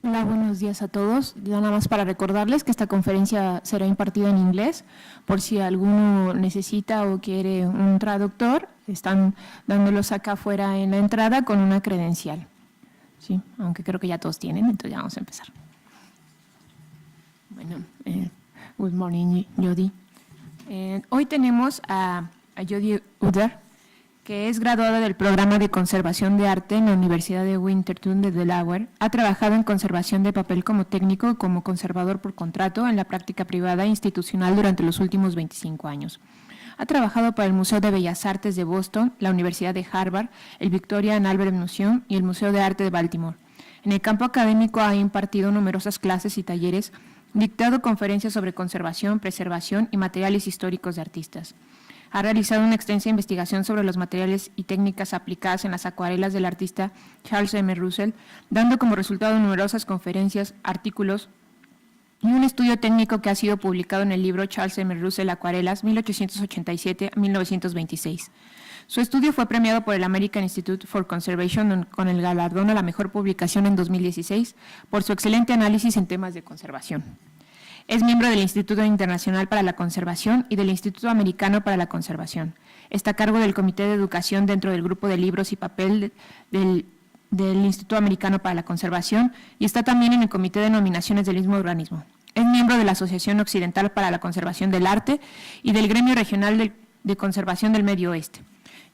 Hola, buenos días a todos. Ya nada más para recordarles que esta conferencia será impartida en inglés. Por si alguno necesita o quiere un traductor, están dándolos acá afuera en la entrada con una credencial. Sí, aunque creo que ya todos tienen, entonces ya vamos a empezar. Bueno, good morning, Jodie. Hoy tenemos a Jodie Uder, que es graduada del programa de Conservación de Arte en la Universidad de Winterthur de Delaware. Ha trabajado en conservación de papel como técnico y como conservador por contrato en la práctica privada e institucional durante los últimos 25 años. Ha trabajado para el Museo de Bellas Artes de Boston, la Universidad de Harvard, el Victoria and Albert Museum y el Museo de Arte de Baltimore. En el campo académico ha impartido numerosas clases y talleres, dictado conferencias sobre conservación, preservación y materiales históricos de artistas. Ha realizado una extensa investigación sobre los materiales y técnicas aplicadas en las acuarelas del artista Charles M. Russell, dando como resultado numerosas conferencias, artículos y un estudio técnico que ha sido publicado en el libro Charles M. Russell Acuarelas 1887-1926. Su estudio fue premiado por el American Institute for Conservation con el galardón a la mejor publicación en 2016 por su excelente análisis en temas de conservación. Es miembro del Instituto Internacional para la Conservación y del Instituto Americano para la Conservación. Está a cargo del Comité de Educación dentro del Grupo de Libros y Papel del Instituto Americano para la Conservación y está también en el Comité de Nominaciones del mismo organismo. Es miembro de la Asociación Occidental para la Conservación del Arte y del Gremio Regional de Conservación del Medio Oeste.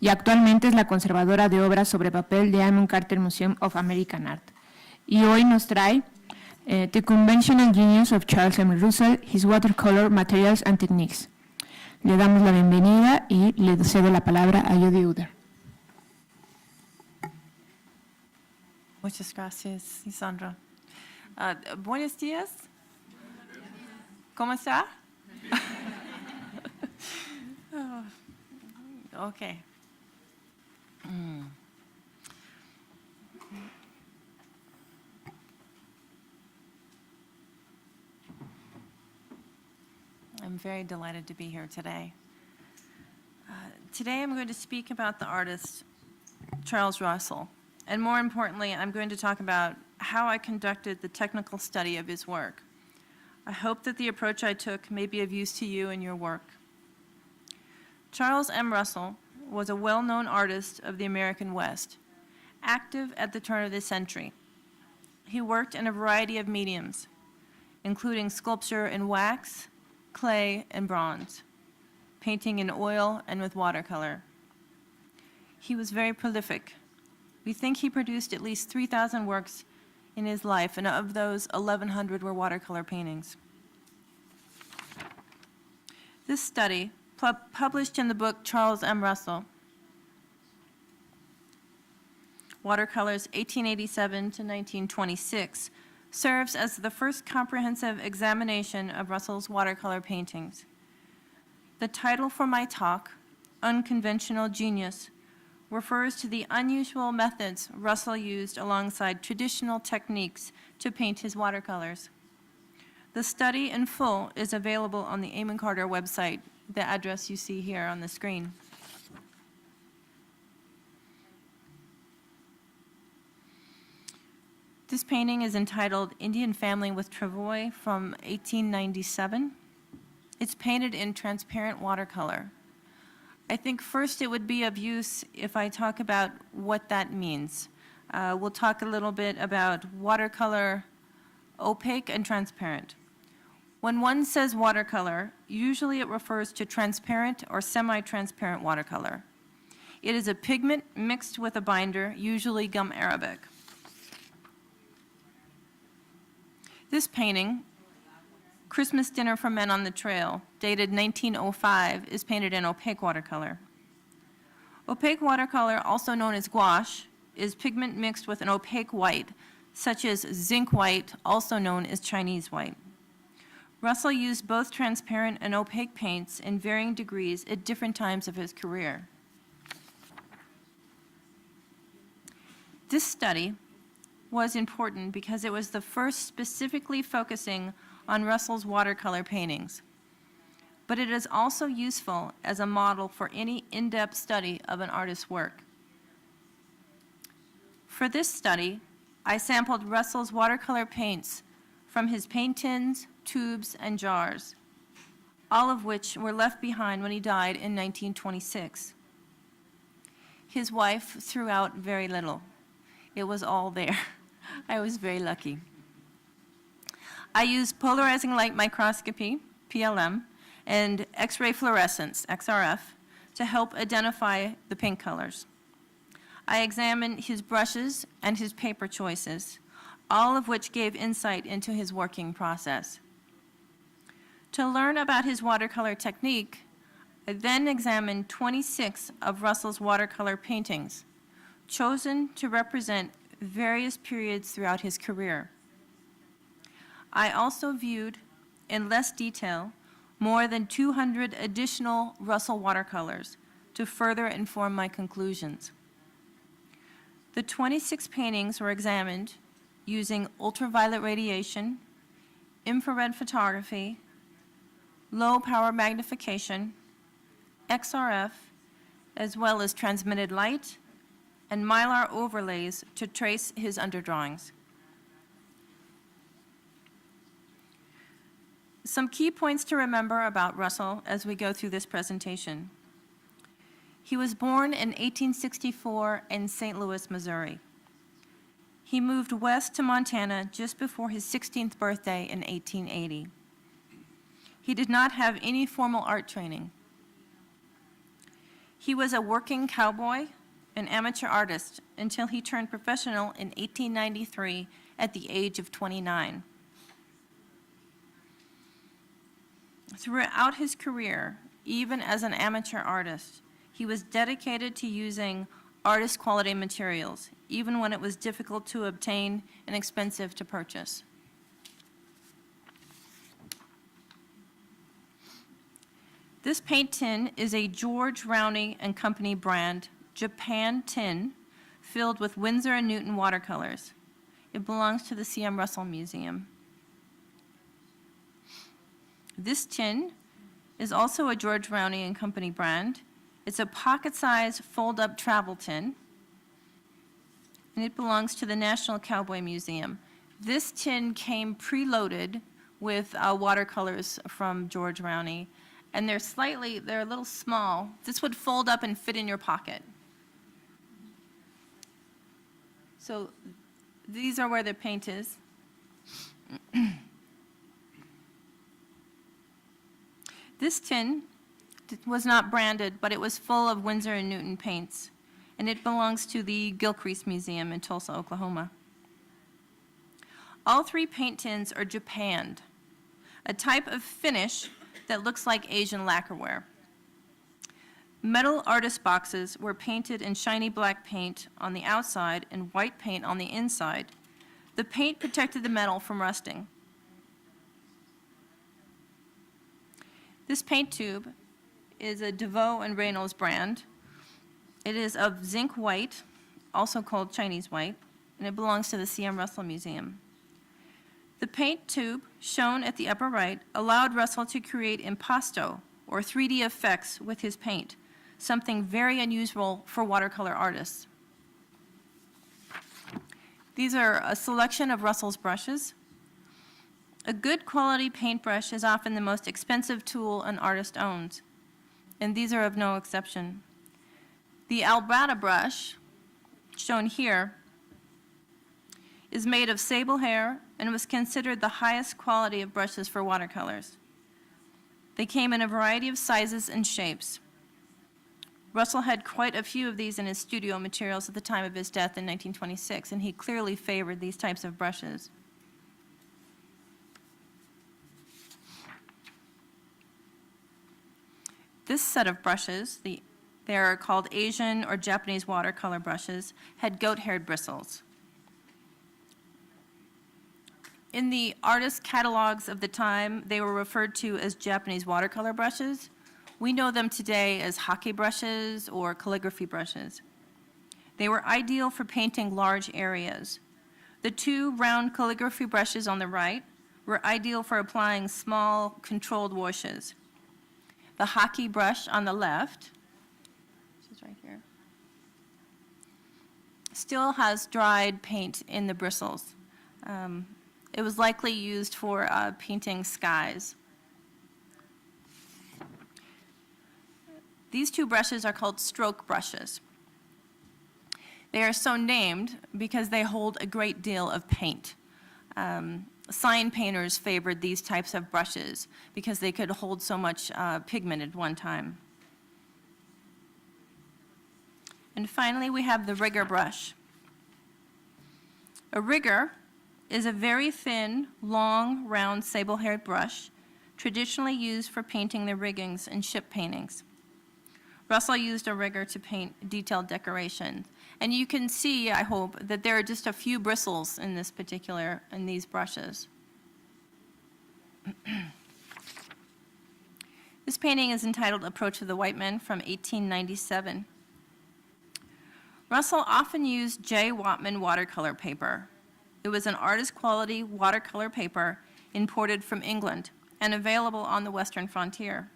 Y actualmente es la conservadora de obras sobre papel de Amon Carter Museum of American Art. Y hoy nos trae The Conventional Genius of Charles M. Russell, His Watercolor Materials and Techniques. Le damos la bienvenida y le cedo la palabra a Jodie Uder. Muchas gracias, Sandra. Buenos días. ¿Cómo está? Okay. I'm very delighted to be here today. Today I'm going to speak about the artist Charles Russell, and more importantly, I'm going to talk about how I conducted the technical study of his work. I hope that the approach I took may be of use to you in your work. Charles M. Russell was a well-known artist of the American West, active at the turn of the century. He worked in a variety of mediums, including sculpture in wax, clay, and bronze, painting in oil and with watercolor. He was very prolific. We think he produced at least 3,000 works in his life, and of those, 1,100 were watercolor paintings. This study, published in the book Charles M. Russell, Watercolors 1887 to 1926, serves as the first comprehensive examination of Russell's watercolor paintings. The title for my talk, Unconventional Genius, refers to the unusual methods Russell used alongside traditional techniques to paint his watercolors. The study in full is available on the Amon Carter website, the address you see here on the screen. This painting is entitled Indian Family with Travois from 1897. It's painted in transparent watercolor. I think first it would be of use if I talk about what that means. We'll talk a little bit about watercolor, opaque and transparent. When one says watercolor, usually it refers to transparent or semi-transparent watercolor. It is a pigment mixed with a binder, usually gum arabic. This painting, Christmas Dinner for Men on the Trail, dated 1905, is painted in opaque watercolor. Opaque watercolor, also known as gouache, is pigment mixed with an opaque white, such as zinc white, also known as Chinese white. Russell used both transparent and opaque paints in varying degrees at different times of his career. This study was important because it was the first specifically focusing on Russell's watercolor paintings. But it is also useful as a model for any in-depth study of an artist's work. For this study, I sampled Russell's watercolor paints from his paint tins, tubes, and jars, all of which were left behind when he died in 1926. His wife threw out very little. It was all there. I was very lucky. I used polarizing light microscopy, PLM, and X-ray fluorescence, XRF, to help identify the paint colors. I examined his brushes and his paper choices, all of which gave insight into his working process. To learn about his watercolor technique, I then examined 26 of Russell's watercolor paintings, chosen to represent various periods throughout his career. I also viewed, in less detail, more than 200 additional Russell watercolors to further inform my conclusions. The 26 paintings were examined using ultraviolet radiation, infrared photography, low power magnification, XRF, as well as transmitted light and mylar overlays to trace his underdrawings. Some key points to remember about Russell as we go through this presentation. He was born in 1864 in St. Louis, Missouri. He moved west to Montana just before his 16th birthday in 1880. He did not have any formal art training. He was a working cowboy, an amateur artist, until he turned professional in 1893 at the age of 29. Throughout his career, even as an amateur artist, he was dedicated to using artist quality materials, even when it was difficult to obtain and expensive to purchase. This paint tin is a George Rowney and Company brand Japan tin filled with Winsor & Newton watercolors. It belongs to the C.M. Russell Museum. This tin is also a George Rowney and Company brand. It's a pocket-sized fold-up travel tin, and it belongs to the National Cowboy Museum. This tin came preloaded with watercolors from George Rowney, and they're a little small. This would fold up and fit in your pocket. So these are where the paint is. This tin was not branded, but it was full of Winsor & Newton paints, and it belongs to the Gilcrease Museum in Tulsa, Oklahoma. All three paint tins are japanned, a type of finish that looks like Asian lacquerware. Metal artist boxes were painted in shiny black paint on the outside and white paint on the inside. The paint protected the metal from rusting. This paint tube is a DeVoe and Reynolds brand. It is of zinc white, also called Chinese white, and it belongs to the C.M. Russell Museum. The paint tube, shown at the upper right, allowed Russell to create impasto, or 3D effects, with his paint, something very unusual for watercolor artists. These are a selection of Russell's brushes. A good quality paintbrush is often the most expensive tool an artist owns, and these are of no exception. The Albrata brush, shown here, is made of sable hair and was considered the highest quality of brushes for watercolors. They came in a variety of sizes and shapes. Russell had quite a few of these in his studio materials at the time of his death in 1926, and he clearly favored these types of brushes. This set of brushes, they are called Asian or Japanese watercolor brushes, had goat-haired bristles. In the artist catalogs of the time, they were referred to as Japanese watercolor brushes. We know them today as hockey brushes or calligraphy brushes. They were ideal for painting large areas. The two round calligraphy brushes on the right were ideal for applying small, controlled washes. The hockey brush on the left, which is right here, still has dried paint in the bristles. It was likely used for painting skies. These two brushes are called stroke brushes. They are so named because they hold a great deal of paint. Sign painters favored these types of brushes because they could hold so much pigment at one time. And finally, we have the rigger brush. A rigger is a very thin, long, round, sable-haired brush traditionally used for painting the riggings in ship paintings. Russell used a rigger to paint detailed decorations. And you can see, I hope, that there are just a few bristles in these brushes. This painting is entitled Approach of the White Men from 1897. Russell often used J. Whatman watercolor paper. It was an artist quality watercolor paper imported from England and available on the Western frontier.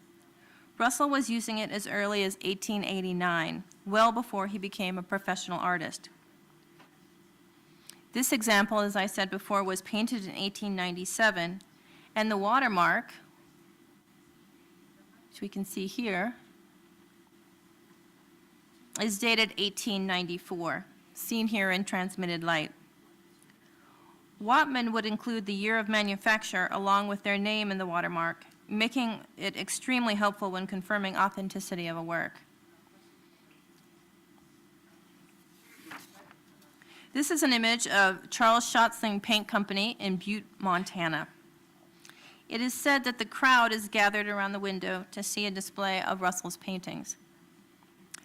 Russell was using it as early as 1889, well before he became a professional artist. This example, as I said before, was painted in 1897, and the watermark, which we can see here, is dated 1894, seen here in transmitted light. Whatman would include the year of manufacture along with their name in the watermark, making it extremely helpful when confirming authenticity of a work. This is an image of Charles Schotzling Paint Company in Butte, Montana. It is said that the crowd is gathered around the window to see a display of Russell's paintings.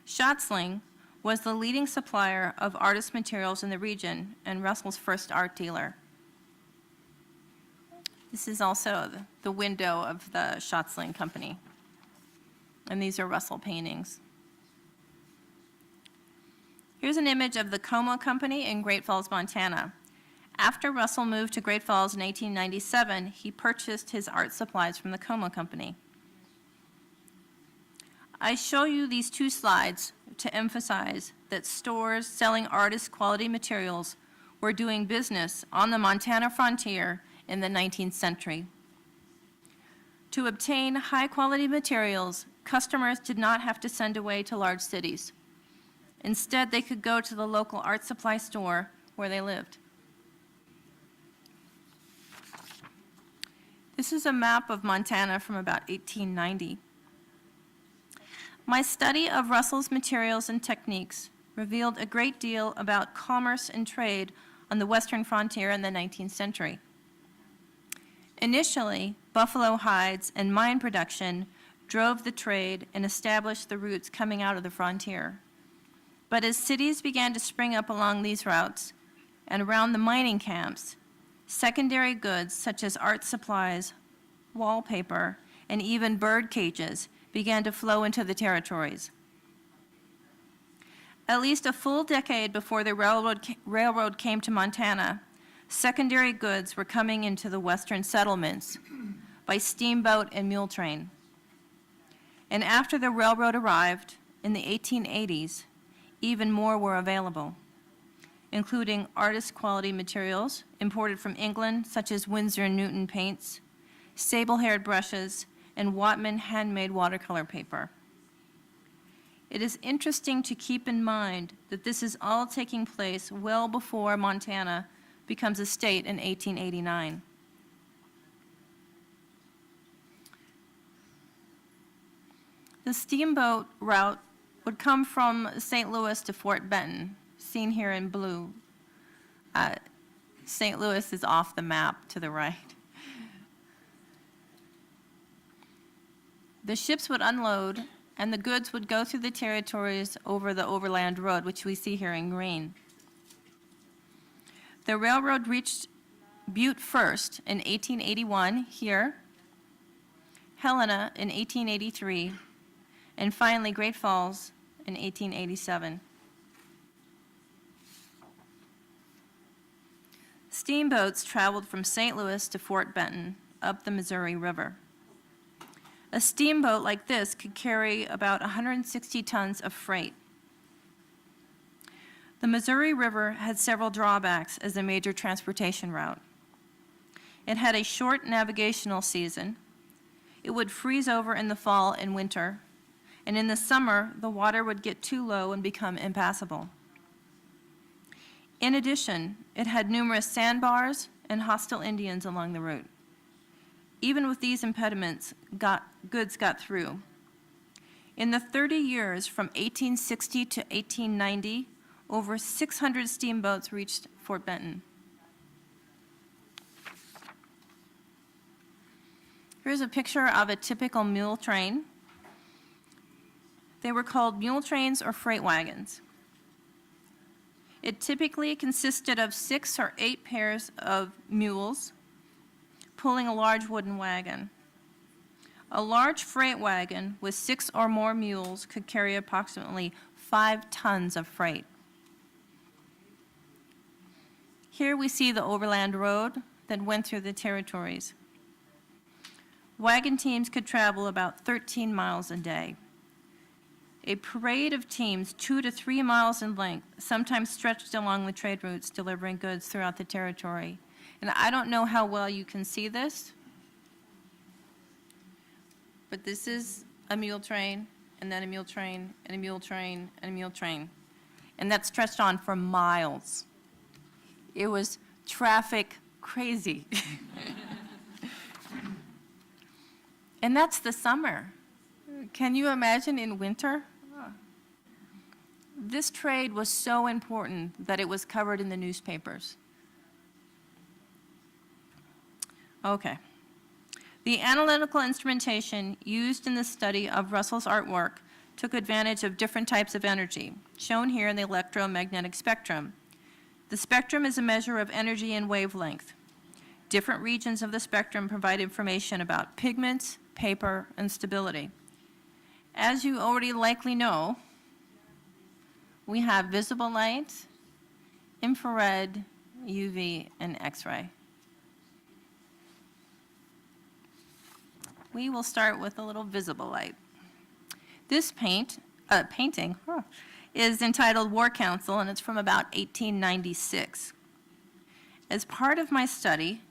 Schotzling was the leading supplier of artist materials in the region and Russell's first art dealer. This is also the window of the Schotzling Company. And these are Russell paintings. Here's an image of the Como Company in Great Falls, Montana. After Russell moved to Great Falls in 1897, he purchased his art supplies from the Como Company. I show you these two slides to emphasize that stores selling artist quality materials were doing business on the Montana frontier in the 19th century. To obtain high-quality materials, customers did not have to send away to large cities. Instead, they could go to the local art supply store where they lived. This is a map of Montana from about 1890. My study of Russell's materials and techniques revealed a great deal about commerce and trade on the western frontier in the 19th century. Initially, buffalo hides and mine production drove the trade and established the routes coming out of the frontier. But as cities began to spring up along these routes and around the mining camps, secondary goods such as art supplies, wallpaper, and even bird cages began to flow into the territories. At least a full decade before the railroad came to Montana, secondary goods were coming into the western settlements by steamboat and mule train. And after the railroad arrived in the 1880s, even more were available, including artist quality materials imported from England, such as Winsor & Newton paints, sable-haired brushes, and Whatman handmade watercolor paper. It is interesting to keep in mind that this is all taking place well before Montana becomes a state in 1889. The steamboat route would come from St. Louis to Fort Benton, seen here in blue. St. Louis is off the map to the right. The ships would unload, and the goods would go through the territories over the overland road, which we see here in green. The railroad reached Butte first in 1881 here, Helena in 1883, and finally Great Falls in 1887. Steamboats traveled from St. Louis to Fort Benton up the Missouri River. A steamboat like this could carry about 160 tons of freight. The Missouri River had several drawbacks as a major transportation route. It had a short navigational season. It would freeze over in the fall and winter, and in the summer, the water would get too low and become impassable. In addition, it had numerous sandbars and hostile Indians along the route. Even with these impediments, goods got through. In the 30 years from 1860 to 1890, over 600 steamboats reached Fort Benton. Here's a picture of a typical mule train. They were called mule trains or freight wagons. It typically consisted of 6 or 8 pairs of mules pulling a large wooden wagon. A large freight wagon with 6 or more mules could carry approximately 5 tons of freight. Here we see the overland road that went through the territories. Wagon teams could travel about 13 miles a day. A parade of teams 2 to 3 miles in length sometimes stretched along the trade routes delivering goods throughout the territory. And I don't know how well you can see this, but this is a mule train, and then a mule train, and a mule train, and a mule train. And that stretched on for miles. It was traffic crazy. And that's the summer. Can you imagine in winter? This trade was so important that it was covered in the newspapers. Okay. The analytical instrumentation used in the study of Russell's artwork took advantage of different types of energy, shown here in the electromagnetic spectrum. The spectrum is a measure of energy and wavelength. Different regions of the spectrum provide information about pigments, paper, and stability. As you already likely know, we have visible light, infrared, UV, and X-ray. We will start with a little visible light. This painting is entitled War Council, and it's from about 1896. As part of my study,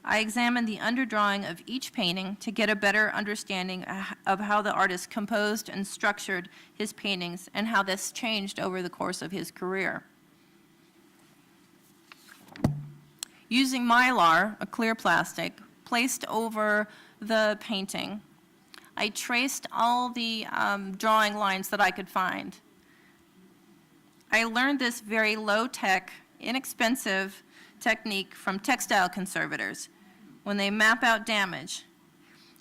I examined the underdrawing of each painting to get a better understanding of how the artist composed and structured his paintings and how this changed over the course of his career. Using mylar, a clear plastic, placed over the painting, I traced all the drawing lines that I could find. I learned this very low-tech, inexpensive technique from textile conservators when they map out damage.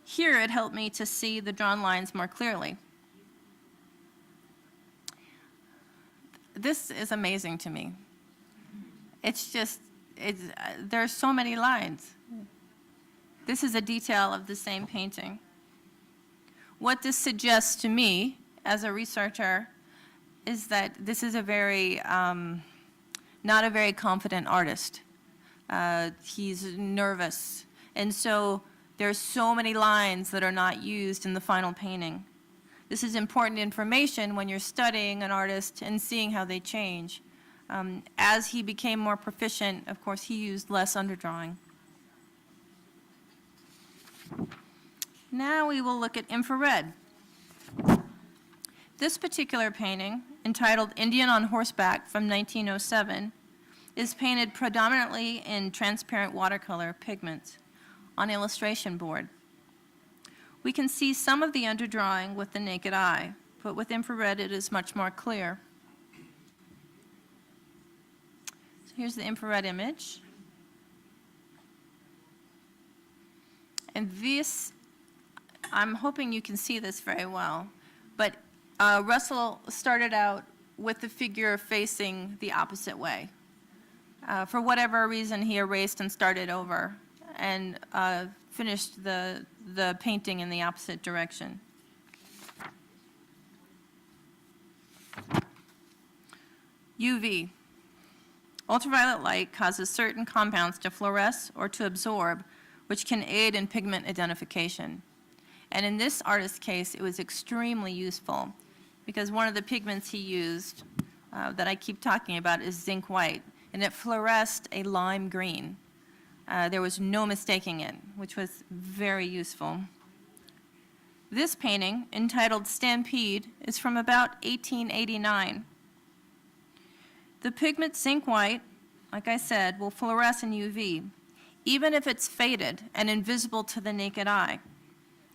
Here it helped me to see the drawn lines more clearly. This is amazing to me. It's just, there are so many lines. This is a detail of the same painting. What this suggests to me as a researcher is that this is a very, not a very confident artist. He's nervous. And so there's so many lines that are not used in the final painting. This is important information when you're studying an artist and seeing how they change. As he became more proficient, of course, he used less underdrawing. Now we will look at infrared. This particular painting, entitled Indian on Horseback from 1907, is painted predominantly in transparent watercolor pigments on illustration board. We can see some of the underdrawing with the naked eye, but with infrared it is much more clear. So here's the infrared image. And this, I'm hoping you can see this very well, but Russell started out with the figure facing the opposite way. For whatever reason, he erased and started over and finished the painting in the opposite direction. UV. Ultraviolet light causes certain compounds to fluoresce or to absorb, which can aid in pigment identification. And in this artist's case, it was extremely useful because one of the pigments he used that I keep talking about is zinc white, and it fluoresced a lime green. There was no mistaking it, which was very useful. This painting, entitled Stampede, is from about 1889. The pigment zinc white, like I said, will fluoresce in UV, even if it's faded and invisible to the naked eye.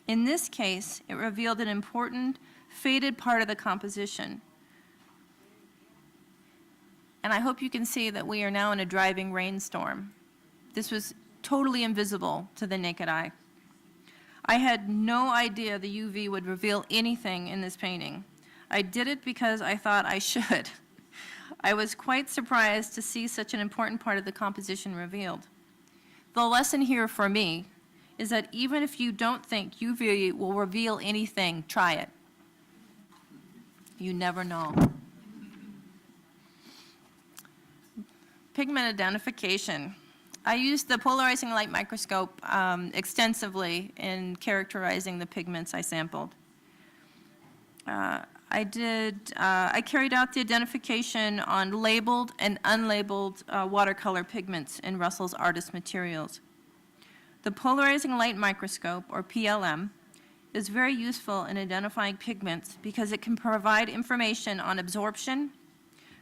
In this case, it revealed an important faded part of the composition. And I hope you can see that we are now in a driving rainstorm. This was totally invisible to the naked eye. I had no idea the UV would reveal anything in this painting. I did it because I thought I should. I was quite surprised to see such an important part of the composition revealed. The lesson here for me is that even if you don't think UV will reveal anything, try it. You never know. Pigment identification. I used the polarizing light microscope extensively in characterizing the pigments I sampled. I carried out the identification on labeled and unlabeled watercolor pigments in Russell's artist materials. The polarizing light microscope, or PLM, is very useful in identifying pigments because it can provide information on absorption,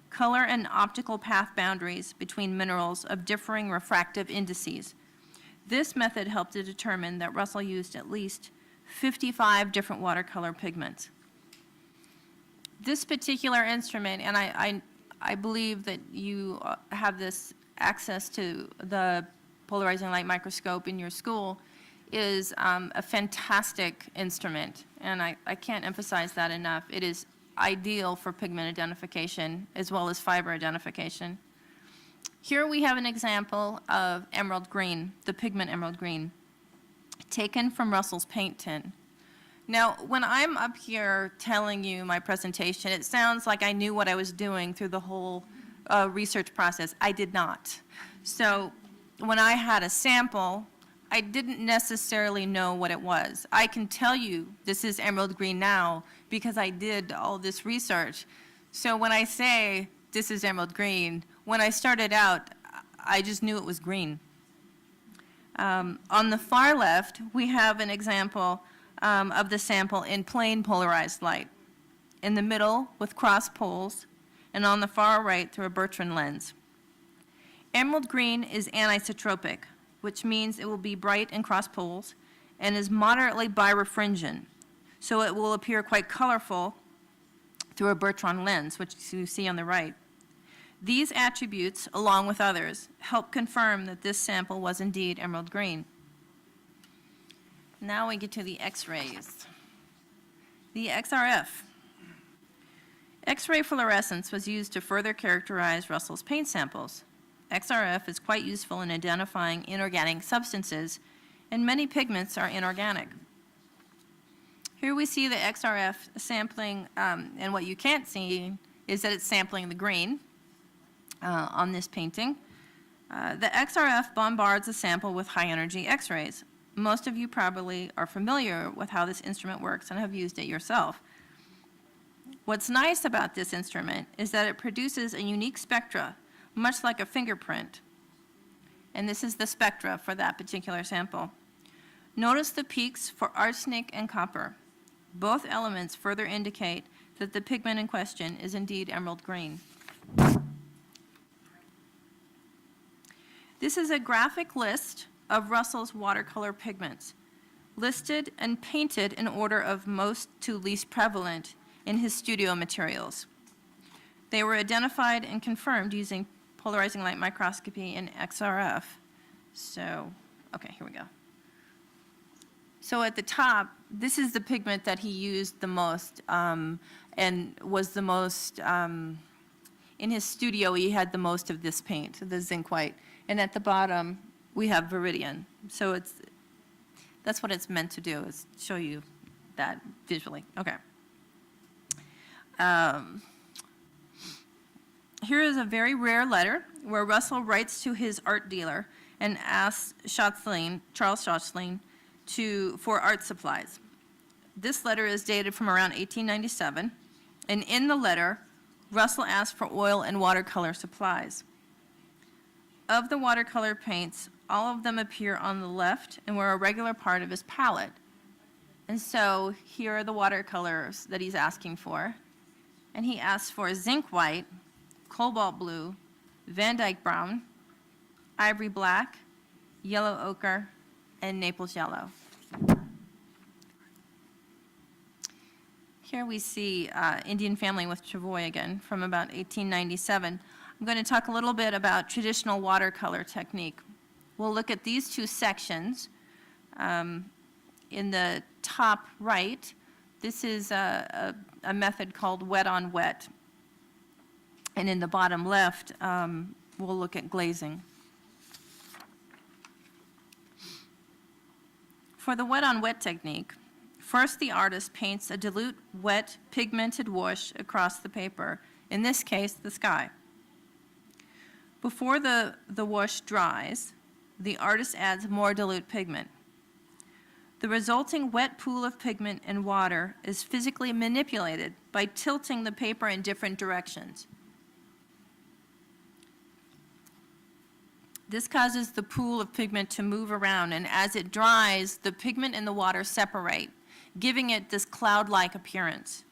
color and optical path boundaries between minerals of differing refractive indices. This method helped to determine that Russell used at least 55 different watercolor pigments. This particular instrument, and I believe that you have this access to the polarizing light microscope in your school, is a fantastic instrument, and I can't emphasize that enough. It is ideal for pigment identification as well as fiber identification. Here we have an example of emerald green, the pigment emerald green, taken from Russell's paint tin. Now, when I'm up here telling you my presentation, it sounds like I knew what I was doing through the whole research process. I did not. So when I had a sample, I didn't necessarily know what it was. I can tell you this is emerald green now because I did all this research. So when I say this is emerald green, when I started out, I just knew it was green. On the far left, we have an example of the sample in plain polarized light. In the middle with cross poles, and on the far right through a Bertrand lens. Emerald green is anisotropic, which means it will be bright in cross poles and is moderately birefringent, so it will appear quite colorful through a Bertrand lens, which you see on the right. These attributes, along with others, help confirm that this sample was indeed emerald green. Now we get to the X-rays. The XRF. X-ray fluorescence was used to further characterize Russell's paint samples. XRF is quite useful in identifying inorganic substances, and many pigments are inorganic. Here we see the XRF sampling, and what you can't see is that it's sampling the green on this painting. The XRF bombards a sample with high-energy X-rays. Most of you probably are familiar with how this instrument works and have used it yourself. What's nice about this instrument is that it produces a unique spectra, much like a fingerprint. And this is the spectra for that particular sample. Notice the peaks for arsenic and copper. Both elements further indicate that the pigment in question is indeed emerald green. This is a graphic list of Russell's watercolor pigments, listed and painted in order of most to least prevalent in his studio materials. They were identified and confirmed using polarizing light microscopy and XRF. So, okay, here we go. So at the top, this is the pigment that he used the most and was the most, in his studio, he had the most of this paint, the zinc white. And at the bottom, we have Viridian. So that's what it's meant to do, is show you that visually. Okay. Here is a very rare letter where Russell writes to his art dealer and asks Charles Schatzling, for art supplies. This letter is dated from around 1897, and in the letter, Russell asked for oil and watercolor supplies. Of the watercolor paints, all of them appear on the left and were a regular part of his palette. And so here are the watercolors that he's asking for. And he asks for zinc white, cobalt blue, Van Dyke brown, ivory black, yellow ochre, and Naples yellow. Here we see Indian Family with Travoy again from about 1897. I'm going to talk a little bit about traditional watercolor technique. We'll look at these two sections. In the top right, this is a method called wet on wet. And in the bottom left, we'll look at glazing. For the wet on wet technique, first the artist paints a dilute, wet, pigmented wash across the paper, in this case, the sky. Before the wash dries, the artist adds more dilute pigment. The resulting wet pool of pigment and water is physically manipulated by tilting the paper in different directions. This causes the pool of pigment to move around, and as it dries, the pigment and the water separate, giving it this cloud-like appearance.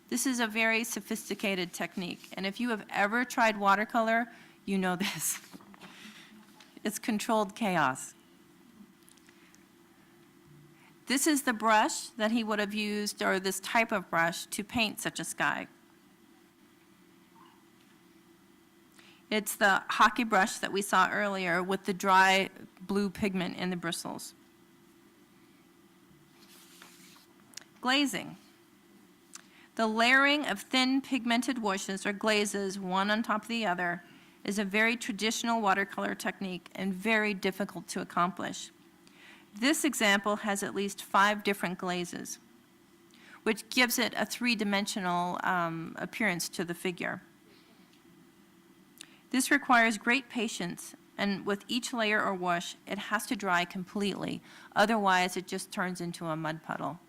This is a very sophisticated technique, and if you have ever tried watercolor, you know this. It's controlled chaos. This is the brush that he would have used, or this type of brush, to paint such a sky. It's the hockey brush that we saw earlier with the dry blue pigment in the bristles. Glazing. The layering of thin pigmented washes or glazes, one on top of the other, is a very traditional watercolor technique and very difficult to accomplish. This example has at least 5 different glazes, which gives it a 3-dimensional appearance to the figure. This requires great patience, and with each layer or wash, it has to dry completely. Otherwise, it just turns into a mud puddle.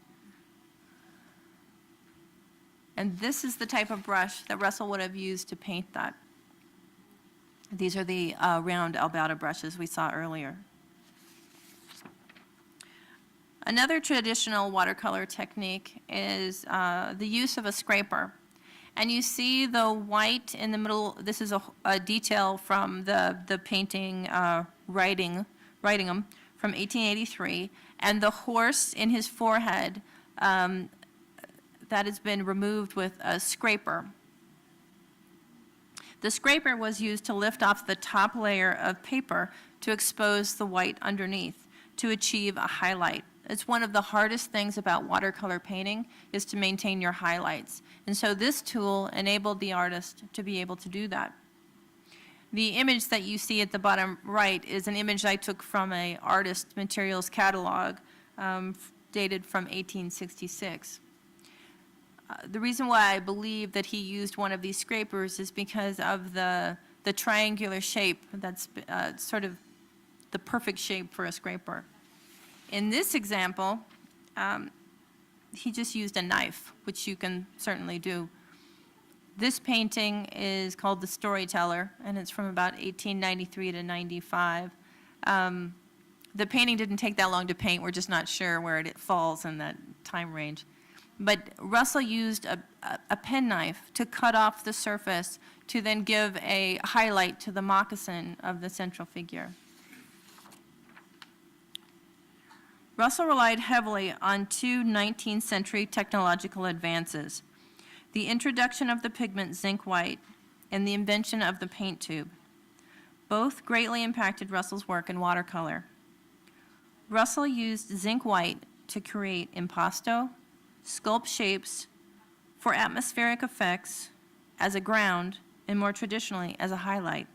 And this is the type of brush that Russell would have used to paint that. These are the round Albata brushes we saw earlier. Another traditional watercolor technique is the use of a scraper. And you see the white in the middle. This is a detail from the painting Writing 'em from 1883. And the horse in his forehead, that has been removed with a scraper. The scraper was used to lift off the top layer of paper to expose the white underneath to achieve a highlight. It's one of the hardest things about watercolor painting is to maintain your highlights. And so this tool enabled the artist to be able to do that. The image that you see at the bottom right is an image I took from an artist materials catalog dated from 1866. The reason why I believe that he used one of these scrapers is because of the triangular shape that's sort of the perfect shape for a scraper. In this example, he just used a knife, which you can certainly do. This painting is called The Storyteller, and it's from about 1893 to 95. The painting didn't take that long to paint. We're just not sure where it falls in that time range. But Russell used a penknife to cut off the surface to then give a highlight to the moccasin of the central figure. Russell relied heavily on 2 19th century technological advances: the introduction of the pigment zinc white and the invention of the paint tube. Both greatly impacted Russell's work in watercolor. Russell used zinc white to create impasto, sculpt shapes for atmospheric effects as a ground, and more traditionally as a highlight.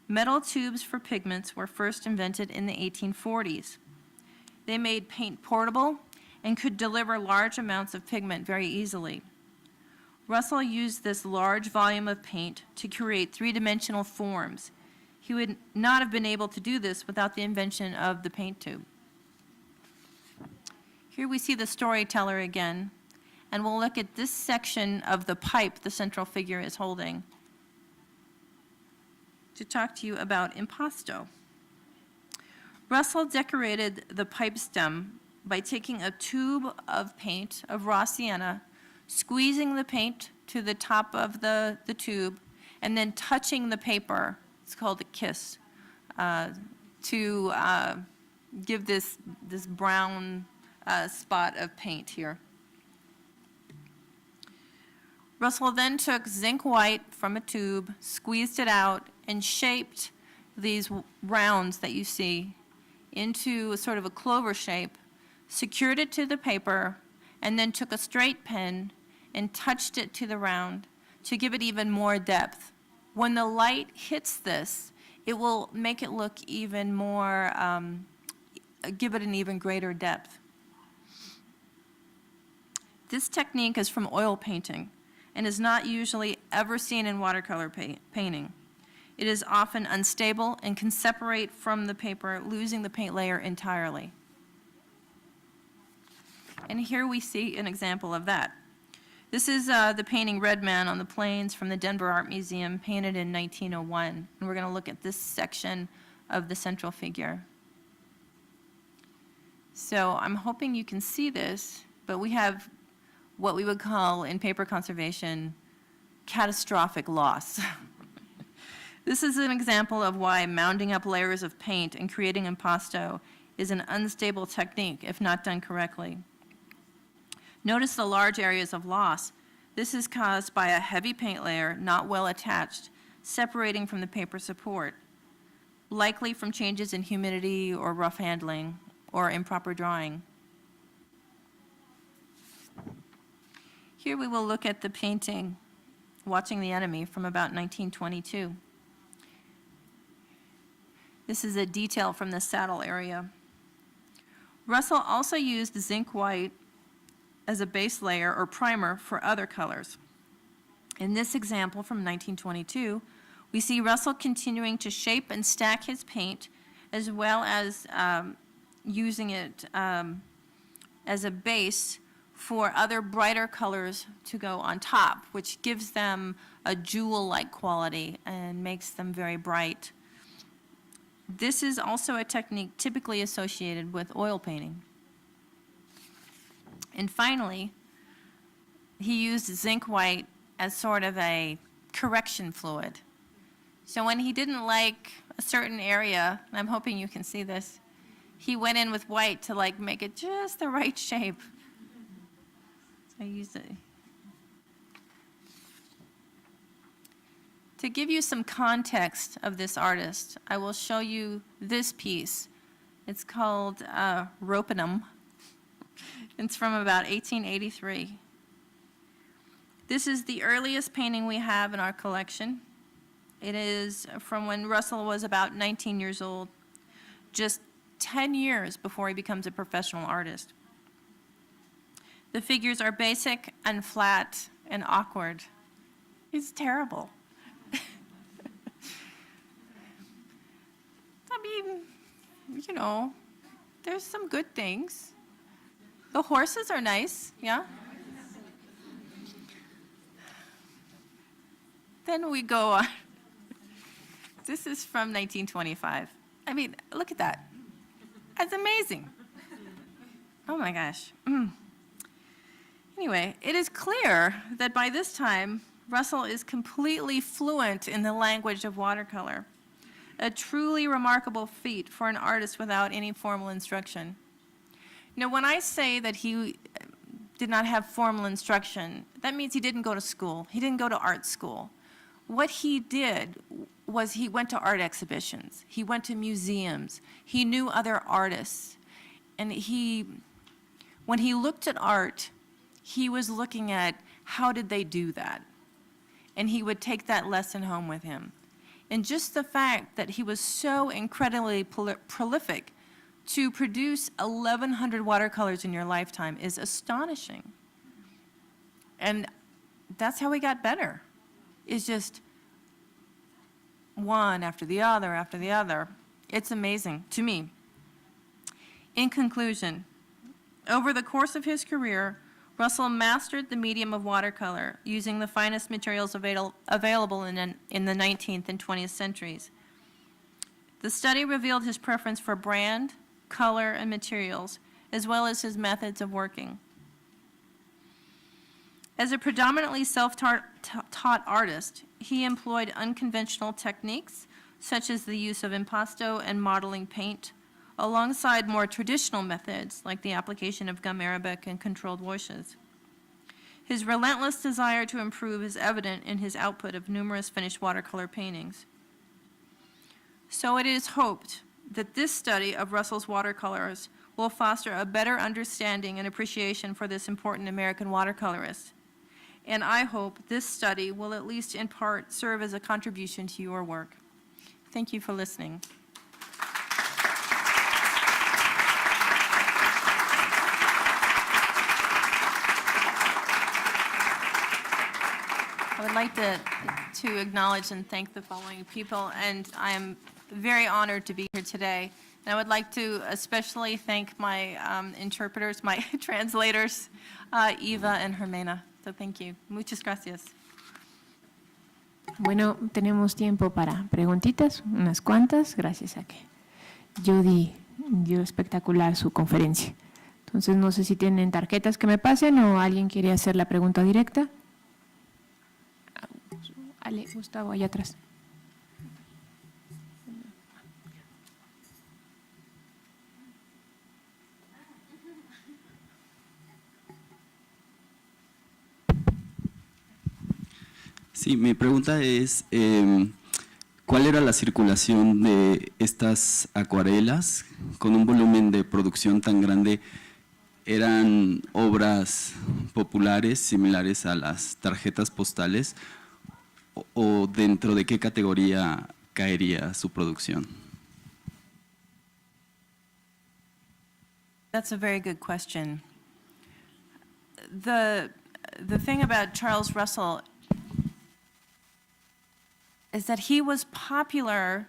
Metal tubes for pigments were first invented in the 1840s. They made paint portable and could deliver large amounts of pigment very easily. Russell used this large volume of paint to create 3-dimensional forms. He would not have been able to do this without the invention of the paint tube. Here we see the Storyteller again, and we'll look at this section of the pipe the central figure is holding to talk to you about impasto. Russell decorated the pipe stem by taking a tube of paint, of raw sienna, squeezing the paint to the top of the tube, and then touching the paper, it's called a kiss, to give this brown spot of paint here. Russell then took zinc white from a tube, squeezed it out, and shaped these rounds that you see into sort of a clover shape, secured it to the paper, and then took a straight pen and touched it to the round to give it even more depth. When the light hits this, it will make it look even more, give it an even greater depth. This technique is from oil painting and is not usually ever seen in watercolor painting. It is often unstable and can separate from the paper, losing the paint layer entirely. And here we see an example of that. This is the painting Red Man on the Plains from the Denver Art Museum, painted in 1901. And we're going to look at this section of the central figure. So I'm hoping you can see this, but we have what we would call in paper conservation catastrophic loss. This is an example of why mounding up layers of paint and creating impasto is an unstable technique if not done correctly. Notice the large areas of loss. This is caused by a heavy paint layer not well attached, separating from the paper support, likely from changes in humidity or rough handling or improper drawing. Here we will look at the painting, Watching the Enemy, from about 1922. This is a detail from the saddle area. Russell also used zinc white as a base layer or primer for other colors. In this example from 1922, we see Russell continuing to shape and stack his paint, as well as using it as a base for other brighter colors to go on top, which gives them a jewel-like quality and makes them very bright. This is also a technique typically associated with oil painting. And finally, he used zinc white as sort of a correction fluid. So when he didn't like a certain area, and I'm hoping you can see this, he went in with white to like make it just the right shape. So I used it. To give you some context of this artist, I will show you this piece. It's called Ropenum. It's from about 1883. This is the earliest painting we have in our collection. It is from when Russell was about 19 years old, just 10 years before he becomes a professional artist. The figures are basic and flat and awkward. It's terrible. I mean, you know, there's some good things. The horses are nice, yeah? Then we go on. This is from 1925. I mean, look at that. That's amazing. Oh my gosh. Anyway, it is clear that by this time, Russell is completely fluent in the language of watercolor, a truly remarkable feat for an artist without any formal instruction. You know, when I say that he did not have formal instruction, that means he didn't go to school. He didn't go to art school. What he did was he went to art exhibitions. He went to museums. He knew other artists. And when he looked at art, he was looking at how did they do that? And he would take that lesson home with him. And just the fact that he was so incredibly prolific to produce 1,100 watercolors in your lifetime is astonishing. And that's how he got better, is just one after the other after the other. It's amazing to me. In conclusion, over the course of his career, Russell mastered the medium of watercolor using the finest materials available in the 19th and 20th centuries. The study revealed his preference for brand, color, and materials, as well as his methods of working. As a predominantly self-taught artist, he employed unconventional techniques, such as the use of impasto and modeling paint, alongside more traditional methods like the application of gum arabic and controlled washes. His relentless desire to improve is evident in his output of numerous finished watercolor paintings. So it is hoped that this study of Russell's watercolors will foster a better understanding and appreciation for this important American watercolorist. And I hope this study will at least in part serve as a contribution to your work. Thank you for listening. I would like to acknowledge and thank the following people, and I am very honored to be here today. And I would like to especially thank my interpreters, my translators, Eva and Hermena. So thank you. Muchas gracias. Bueno, tenemos tiempo para preguntitas, unas cuantas, gracias a que Jodie dio espectacular su conferencia. Entonces, no sé si tienen tarjetas que me pasen o alguien quiere hacer la pregunta directa. Ale, Gustavo, allá atrás. Sí, mi pregunta es, ¿cuál era la circulación de estas acuarelas con un volumen de producción tan grande? ¿Eran obras populares similares a las tarjetas postales o dentro de qué categoría caería su producción? That's a very good question. The thing about Charles Russell is that he was popular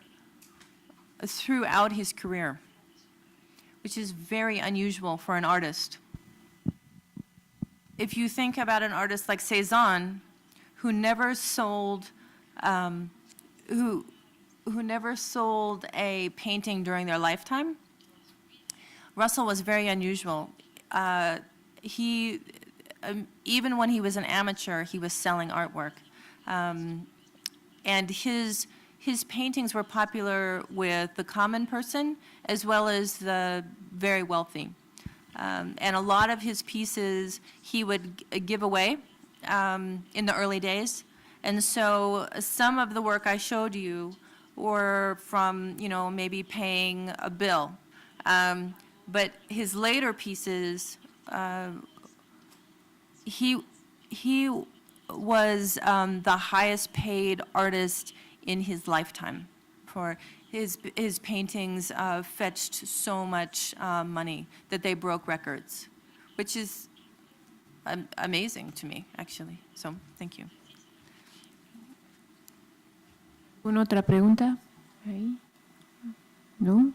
throughout his career, which is very unusual for an artist. If you think about an artist like Cézanne, who never sold, who never sold a painting during their lifetime, Russell was very unusual. Even when he was an amateur, he was selling artwork. And his paintings were popular with the common person as well as the very wealthy. And a lot of his pieces he would give away in the early days. And so some of the work I showed you were from, maybe paying a bill. But his later pieces, he was the highest paid artist in his lifetime. For his paintings fetched so much money that they broke records, which is amazing to me, actually. So, thank you. ¿Una otra pregunta? Ahí. ¿No?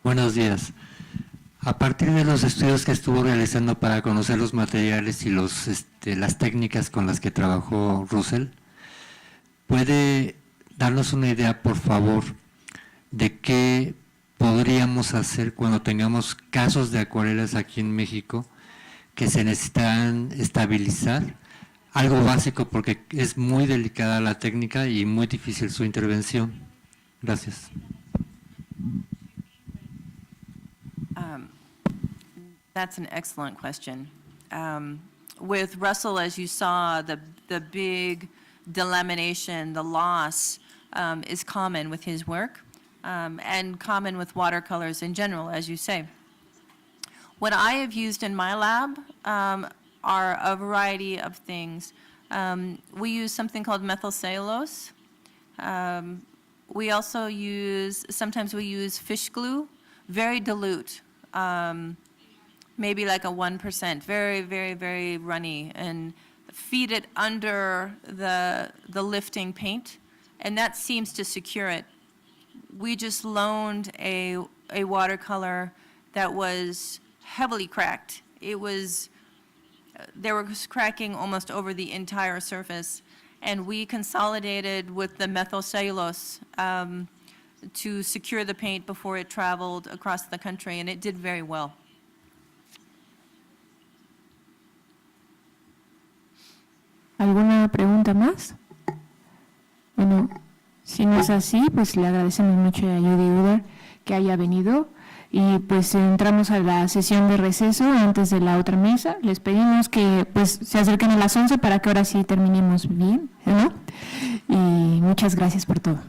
Buenos días. A partir de los estudios que estuvo realizando para conocer los materiales y las técnicas con las que trabajó Russell, ¿puede darnos una idea, por favor, de qué podríamos hacer cuando tengamos casos de acuarelas aquí en México que se necesitan estabilizar? Algo básico, porque es muy delicada la técnica y muy difícil su intervención. Gracias. That's an excellent question. With Russell, as you saw, the big delamination, the loss, is common with his work, and common with watercolors in general, as you say. What I have used in my lab are a variety of things. We use something called methyl cellulose. We also sometimes we use fish glue, very dilute. Maybe like a 1%, very, very, very runny, and feed it under the lifting paint, and that seems to secure it we just loaned a watercolor that was heavily cracked. It was, there was cracking almost over the entire surface, and we consolidated with the methylcellulose to secure the paint before it traveled across the country, and it did very well. ¿Alguna pregunta más? Bueno, si no es así, pues le agradecemos mucho a Jodie Uder que haya venido y pues entramos a la sesión de receso antes de la otra mesa. Les pedimos que pues se acerquen a las 11 para que ahora sí terminemos bien, ¿no? Y muchas gracias por todo.